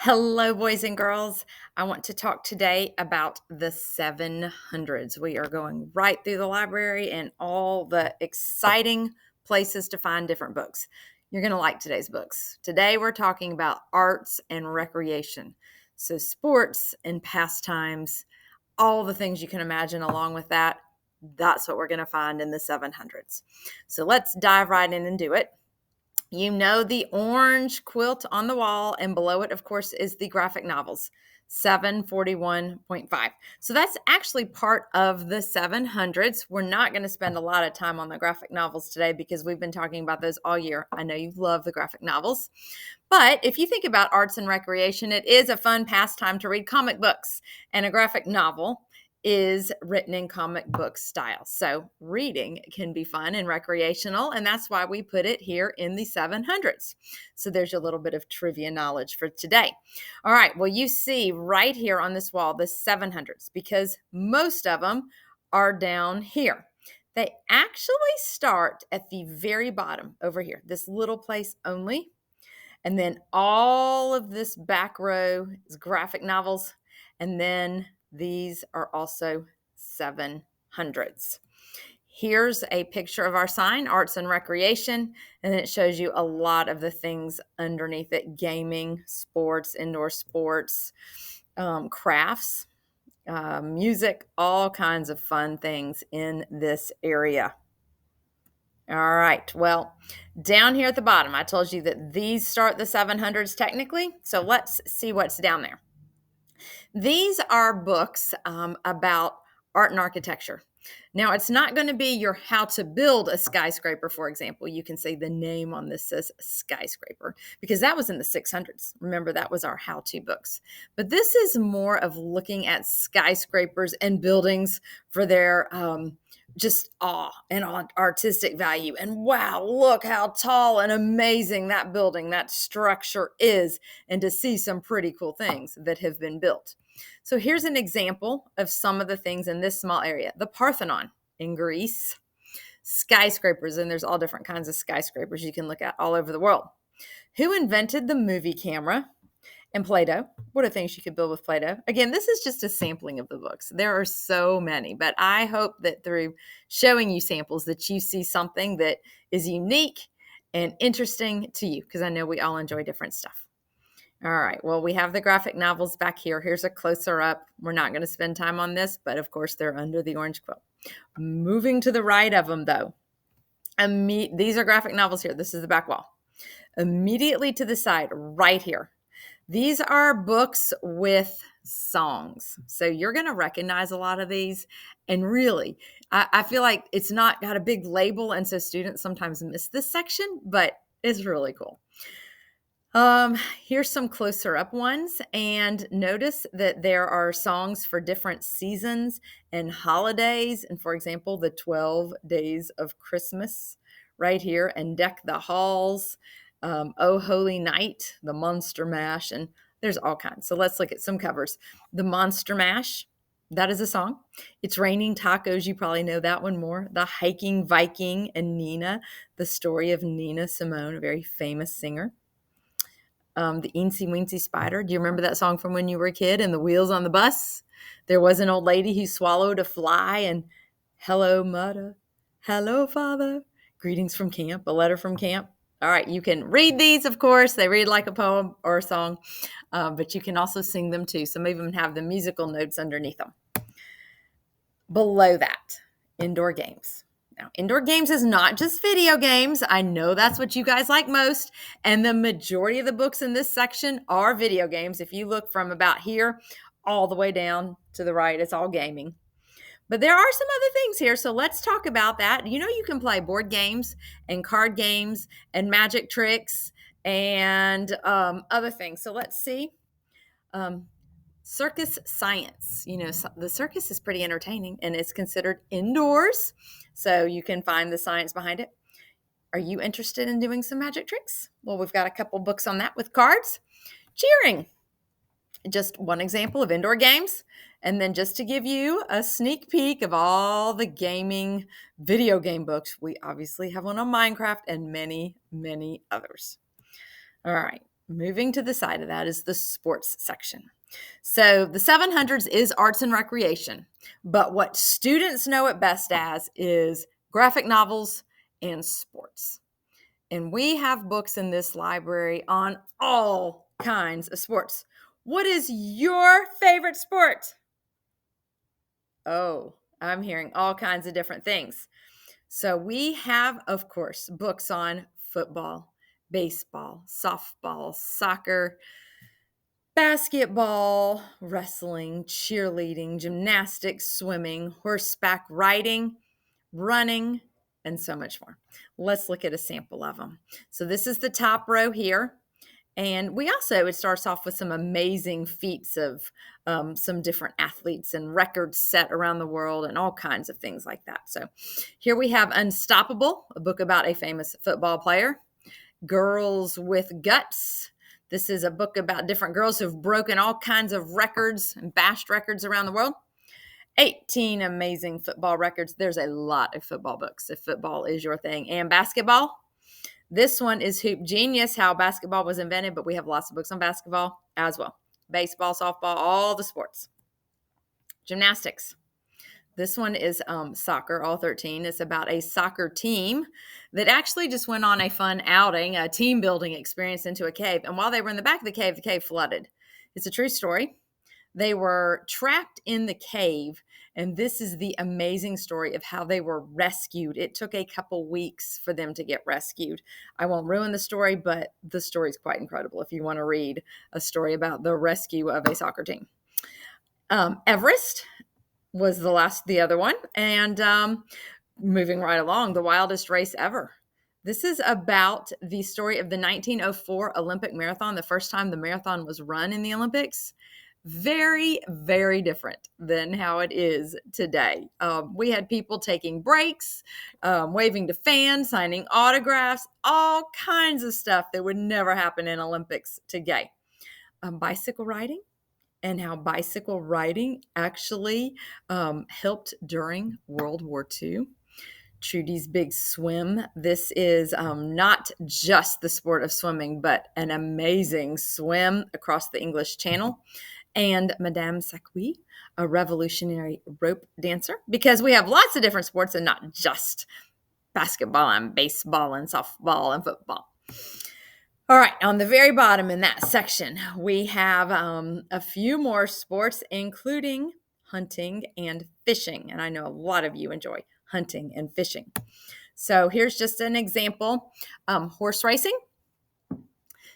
Hello, boys and girls. I want to talk today about the 700s. We are going right through the library and all the exciting places to find different books. You're going to like today's books. Today, we're talking about arts and recreation. So, sports and pastimes, all the things you can imagine along with that. That's what we're going to find in the 700s. So, let's dive right in and do it. You know the orange quilt on the wall, and below it, of course, is the graphic novels, 741.5. So that's actually part of the 700s. We're not going to spend a lot of time on the graphic novels today because we've been talking about those all year. I know you love the graphic novels. But if you think about arts and recreation, it is a fun pastime to read comic books, and a graphic novel is written in comic book style. So reading can be fun and recreational, and that's why we put it here in the 700s. So there's a little bit of trivia knowledge for today. All right, well, you see right here on this wall the 700s because most of them are down here. They actually start at the very bottom over here, this little place only. And then all of this back row is graphic novels. And then these are also 700s. Here's a picture of our sign, Arts and Recreation, and it shows you a lot of the things underneath it: gaming, sports, indoor sports, crafts, music, all kinds of fun things in this area. All right. Well, down here at the bottom, I told you that these start the 700s technically. So let's see what's down there. These are books about art and architecture. Now, it's not going to be your how to build a skyscraper, for example. You can say the name on this says skyscraper because that was in the 600s. Remember, that was our how to books. But this is more of looking at skyscrapers and buildings for their just awe and artistic value. And wow, look how tall and amazing that building, that structure is, and to see some pretty cool things that have been built. So here's an example of some of the things in this small area. The Parthenon in Greece, skyscrapers, and there's all different kinds of skyscrapers you can look at all over the world. Who invented the movie camera? And Play-Doh. What are things you could build with Play-Doh? Again, this is just a sampling of the books. There are so many, but I hope that through showing you samples that you see something that is unique and interesting to you, because I know we all enjoy different stuff. All right, well, we have the graphic novels back here. Here's a closer up. We're not going to spend time on this, but of course they're under the orange quilt. Moving to the right of them, though. These are graphic novels here. This is the back wall. Immediately to the side, right here, these are books with songs. So you're going to recognize a lot of these. And really, I feel like it's not got a big label. And so students sometimes miss this section, but it's really cool. Here's some closer up ones. And notice that there are songs for different seasons and holidays. And for example, the 12 Days of Christmas right here, and Deck the Halls. Oh Holy Night, the Monster Mash, and there's all kinds. So let's look at some covers. The Monster Mash, that is a song. It's Raining Tacos, you probably know that one more. The Hiking Viking and Nina, the story of Nina Simone, a very famous singer. The Eensy Weensy Spider, do you remember that song from when you were a kid? And the Wheels on the Bus? There was an old lady who swallowed a fly, and hello, mother, hello, father, greetings from camp, a letter from camp. All right, you can read these, of course. They read like a poem or a song, but you can also sing them too. Some of them have the musical notes underneath them. Below that, indoor games. Now, indoor games is not just video games. I know that's what you guys like most, and the majority of the books in this section are video games. If you look from about here all the way down to the right, it's all gaming. But there are some other things here, so let's talk about that. You know, you can play board games and card games and magic tricks and other things. So let's see. Circus science. You know, the circus is pretty entertaining and it's considered indoors, so you can find the science behind it. Are you interested in doing some magic tricks? Well, we've got a couple books on that with cards. Cheering. Just one example of indoor games. And then just to give you a sneak peek of all the gaming video game books, we obviously have one on Minecraft and many, many others. All right. moving to the side of that is the sports section. So the 700s is arts and recreation, but what students know it best as is graphic novels and sports. And we have books in this library on all kinds of sports. What is your favorite sport? Oh, I'm hearing all kinds of different things. So we have, of course, books on football, baseball, softball, soccer, basketball, wrestling, cheerleading, gymnastics, swimming, horseback riding, running, and so much more. Let's look at a sample of them. So this is the top row here. And we also, it starts off with some amazing feats of some different athletes and records set around the world and all kinds of things like that. So here we have Unstoppable, a book about a famous football player. Girls with Guts. This is a book about different girls who've broken all kinds of records and bashed records around the world. 18 amazing football records. There's a lot of football books if football is your thing. And basketball. This one is Hoop Genius, how basketball was invented, but we have lots of books on basketball as well. Baseball, softball, all the sports. Gymnastics. This one is soccer, all 13. It's about a soccer team that actually just went on a fun outing, a team building experience into a cave. And while they were in the back of the cave flooded. It's a true story. They were trapped in the cave, and this is the amazing story of how they were rescued. It took a couple weeks for them to get rescued. I won't ruin the story, but the story is quite incredible if you want to read a story about the rescue of a soccer team. Everest was the other one, and moving right along, The Wildest Race Ever. This is about the story of the 1904 Olympic marathon, the first time the marathon was run in the Olympics. Very, very different than how it is today. We had people taking breaks, waving to fans, signing autographs, all kinds of stuff that would never happen in Olympics today. Bicycle riding, and how bicycle riding actually helped during World War II. Trudy's Big Swim. This is not just the sport of swimming, but an amazing swim across the English Channel. And Madame Saqui, a revolutionary rope dancer, because we have lots of different sports and not just basketball and baseball and softball and football. All right, on the very bottom in that section, we have a few more sports, including hunting and fishing. And I know a lot of you enjoy hunting and fishing. So here's just an example. Horse racing.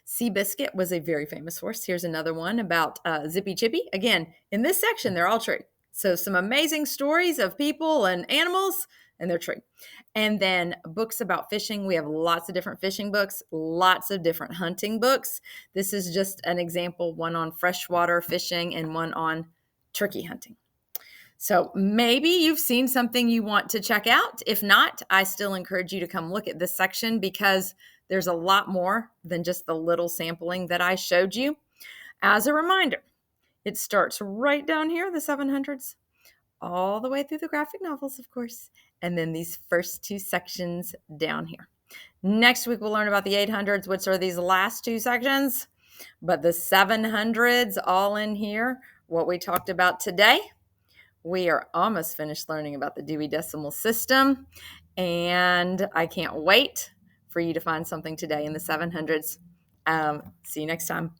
Seabiscuit was a very famous horse. Here's another one about Zippy Chippy. Again, in this section, they're all true. So some amazing stories of people and animals, and they're true. And then books about fishing. We have lots of different fishing books, lots of different hunting books. This is just an example, one on freshwater fishing and one on turkey hunting. So maybe you've seen something you want to check out. If not, I still encourage you to come look at this section because there's a lot more than just the little sampling that I showed you. As a reminder, it starts right down here, the 700s, all the way through the graphic novels, of course, and then these first two sections down here. Next week, we'll learn about the 800s, which are these last two sections, but the 700s all in here, what we talked about today. We are almost finished learning about the Dewey Decimal System, and I can't wait for you to find something today in the 700s. See you next time.